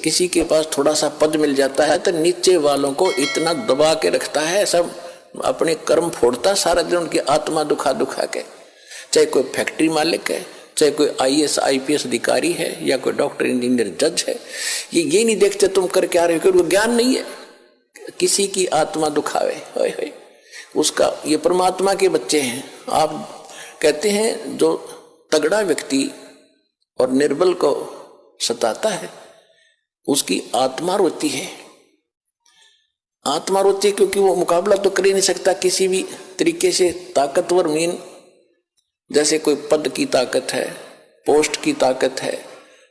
किसी के पास थोड़ा सा पद मिल जाता है तो नीचे वालों को इतना दबा के रखता है, सब अपने कर्म फोड़ता सारा दिन, उनकी आत्मा दुखा दुखा के। चाहे कोई फैक्ट्री मालिक है, चाहे कोई IAS IPS अधिकारी है, या कोई डॉक्टर इंजीनियर जज है, ये नहीं देखते तुम कर क्या रहे हो, क्योंकि ज्ञान नहीं है। किसी की आत्मा दुखावे, होय होय, उसका, ये परमात्मा के बच्चे हैं। आप कहते हैं जो तगड़ा व्यक्ति और निर्बल को सताता है उसकी आत्मा रोती है। आत्मा रोती है क्योंकि वो मुकाबला तो कर ही नहीं सकता किसी भी तरीके से। ताकतवर मीन जैसे कोई पद की ताकत है, पोस्ट की ताकत है,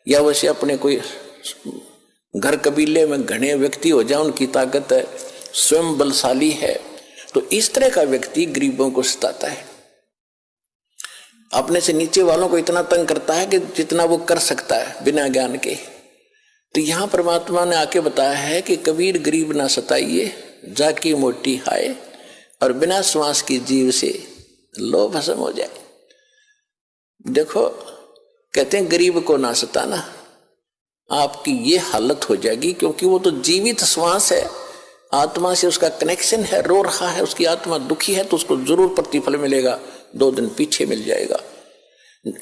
या वैसे अपने कोई घर कबीले में घने व्यक्ति हो जाए उनकी ताकत है, स्वयं बलशाली है, तो इस तरह का व्यक्ति गरीबों को सताता है। अपने से नीचे वालों को इतना तंग करता है कि जितना वो कर सकता है बिना ज्ञान के। तो यहां परमात्मा ने आके बताया है कि कबीर गरीब ना सताइए, जाकी मोटी हाय, और बिना श्वास की जीव से लो भस्म हो जाए। देखो, कहते हैं गरीब को ना सताना, आपकी ये हालत हो जाएगी, क्योंकि वो तो जीवित श्वास है, आत्मा से उसका कनेक्शन है, रो रहा है, उसकी आत्मा दुखी है, तो उसको जरूर प्रतिफल मिलेगा, 2 दिन पीछे मिल जाएगा।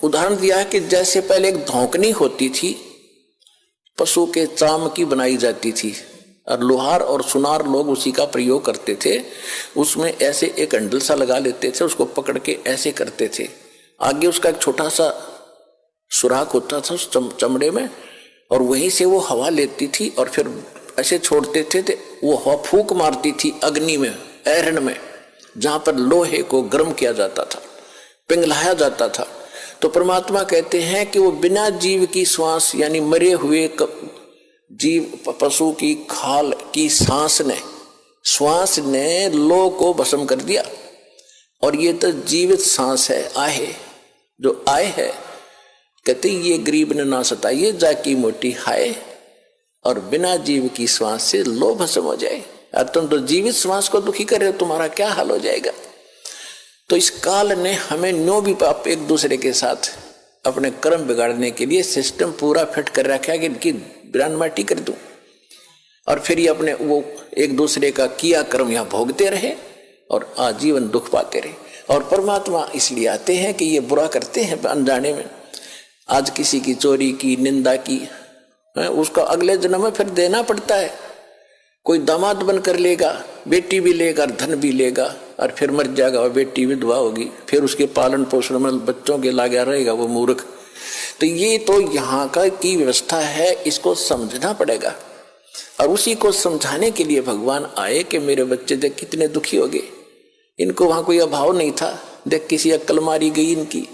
उदाहरण दिया है कि जैसे पहले एक धौंकनी होती थी, पशु के चाम की बनाई जाती थी, और लोहार और सुनार लोग उसी का प्रयोग करते थे। उसमें ऐसे एक हैंडल सा लगा लेते थे, उसको पकड़ के ऐसे करते थे, आगे उसका एक छोटा सा सुराख होता था उस चमड़े में, और वहीं से वो हवा लेती थी और फिर ऐसे छोड़ते थे, तो वो हवा फूंक मारती थी अग्नि में, ऐरण में, जहां पर लोहे को गर्म किया जाता था, पिघलाया जाता था। तो परमात्मा कहते हैं कि वो बिना जीव की श्वास, यानी मरे हुए जीव पशु की खाल की श्वास ने लोह को भस्म कर दिया। और ये तो जीवित सांस है, आहे, जो आए है, कहते ये गरीब ने ना सताइए, जाकी मोटी हाय, और बिना जीव की श्वास से लो भस्म हो जाए। और तुम तो जीवित श्वास को दुखी कर रहे हो, तुम्हारा क्या हाल हो जाएगा। तो इस काल ने हमें नो भी पाप एक दूसरे के साथ अपने कर्म बिगाड़ने के लिए सिस्टम पूरा फिट कर रखा है कि इनकी बिरान माटी कर दूं, और फिर ये अपने वो एक दूसरे का किया कर्म यहाँ भोगते रहे और आजीवन दुख पाते रहे। और परमात्मा इसलिए आते हैं कि ये बुरा करते हैं अनजाने में। आज किसी की चोरी की, निंदा की, उसका अगले जन्म में फिर देना पड़ता है। कोई दामाद बन कर लेगा, बेटी भी लेगा, धन भी लेगा, और फिर मर जाएगा, और बेटी विधवा होगी, फिर उसके पालन पोषण में बच्चों के लागा रहेगा वो मूर्ख। तो ये तो यहाँ का की व्यवस्था है, इसको समझना पड़ेगा। और उसी को समझाने के लिए भगवान आए कि मेरे बच्चे देख कितने दुखी हो गए, इनको वहां कोई अभाव नहीं था, देख किसी अक्ल मारी गई इनकी।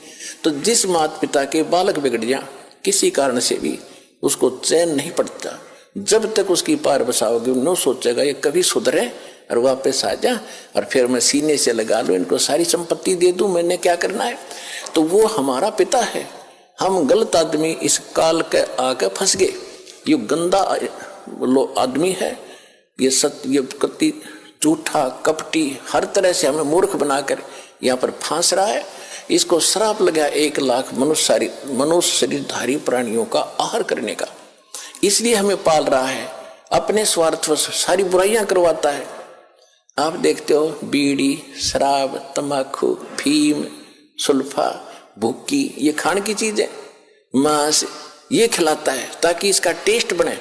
तो जिस माता पिता के बालक बिगड़ जाए किसी कारण से भी, उसको चैन नहीं पड़ता जब तक उसकी पार बसाओगे। न सोचेगा ये कभी सुधरे और वापस आ जा, और फिर मैं सीने से लगा लूं, इनको सारी संपत्ति दे दूं, मैंने क्या करना है। तो वो हमारा पिता है। हम गलत आदमी इस काल के आके फंस गए। ये गंदा आदमी है, ये कति झूठा कपटी, हर तरह से हमें मूर्ख बनाकर यहाँ पर फांस रहा है। इसको श्राप लगा 1 लाख मनुष्य शरीरधारी प्राणियों का आहार करने का। इसलिए हमें पाल रहा है, अपने स्वार्थ सारी बुराइयां करवाता है। आप देखते हो बीड़ी, शराब, तंबाकू, फीम, सुल्फा, भुक्की, ये खाने की चीज है, मांस, ये खिलाता है ताकि इसका टेस्ट बने।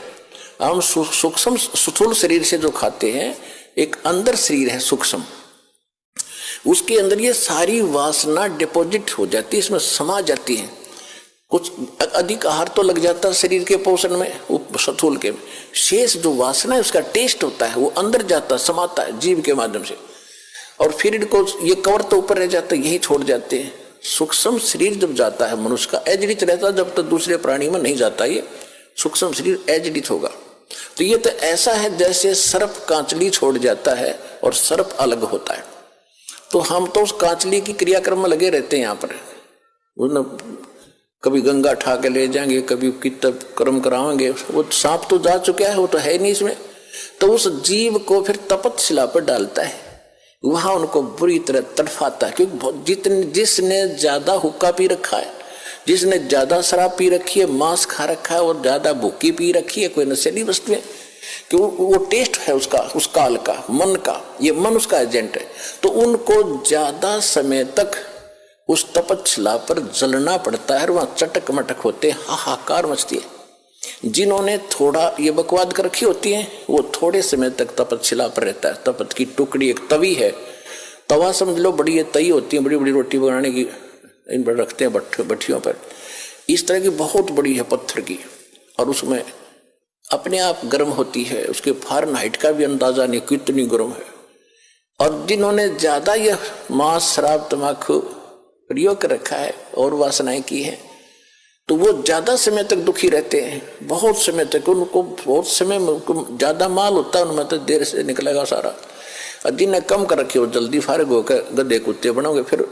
हम सूक्ष्म स्थूल शरीर से जो खाते हैं, एक अंदर शरीर है सूक्ष्म, उसके अंदर ये सारी वासना डिपॉजिट हो जाती है, इसमें समा जाती है। कुछ अधिक आहार तो लग जाता है शरीर के पोषण में, वो स्थूल के शेष जो वासना है उसका टेस्ट होता है, वो अंदर जाता समाता है जीव के माध्यम से, और फिर इनको ये कवर तो ऊपर रह जाता है, यही छोड़ जाते हैं। सूक्ष्म शरीर जब जाता है मनुष्य का, एजडित रहता है, जब तक दूसरे प्राणी में नहीं जाता ये सूक्ष्म शरीर एजडित होगा। तो ये तो ऐसा है जैसे सर्प कांचली छोड़ जाता है और सर्प अलग होता है। तो हम तो उस कांचली की क्रियाक्रम में लगे रहते हैं यहाँ पर, कभी गंगा ठा के ले जाएंगे, कभी कितब कर्म कराएंगे। वो सांप तो जा चुका है, वो तो है नहीं इसमें। तो उस जीव को फिर तपतशिला पर डालता है, वहां उनको बुरी तरह तड़फाता है, क्योंकि जिसने ज्यादा हुक्का पी रखा है, जिसने ज्यादा शराब पी रखी है, मांस खा रखा है और ज्यादा भूखी पी रखी है, कोई नशीली वस्तुएं, कि वो टेस्ट है उसका, उस काल का, मन का, ये मन उसका एजेंट है, तो उनको ज्यादा समय तक उस तपस्या पर जलना पड़ता है और वहां चटक मटक होते, हाहाकार मचती है। जिन्होंने थोड़ा ये बकवाद कर रखी होती है वो थोड़े समय तक तपस्या पर रहता है। तपत की टुकड़ी एक तवी है, तवा समझ लो, बड़ी ये तई होती है, बड़ी बड़ी रोटी बनाने की, इन पर रखते हैं भट्टियों पर, इस तरह की बहुत बड़ी है पत्थर की, और उसमें अपने आप गर्म होती है, उसके फ़ारेनहाइट का भी अंदाजा नहीं कितनी गर्म है। और जिन्होंने ज्यादा यह मांस शराब तम्बाकू प्रयोग कर रखा है और वासनाएं की है, तो वो ज्यादा समय तक दुखी रहते हैं, बहुत समय तक, उनको बहुत समय में ज्यादा माल होता है उनमें, तो देर से निकलेगा सारा। और जिन्हें कम कर रखे वो जल्दी फारिग होकर गधे कुत्ते बनोगे फिर।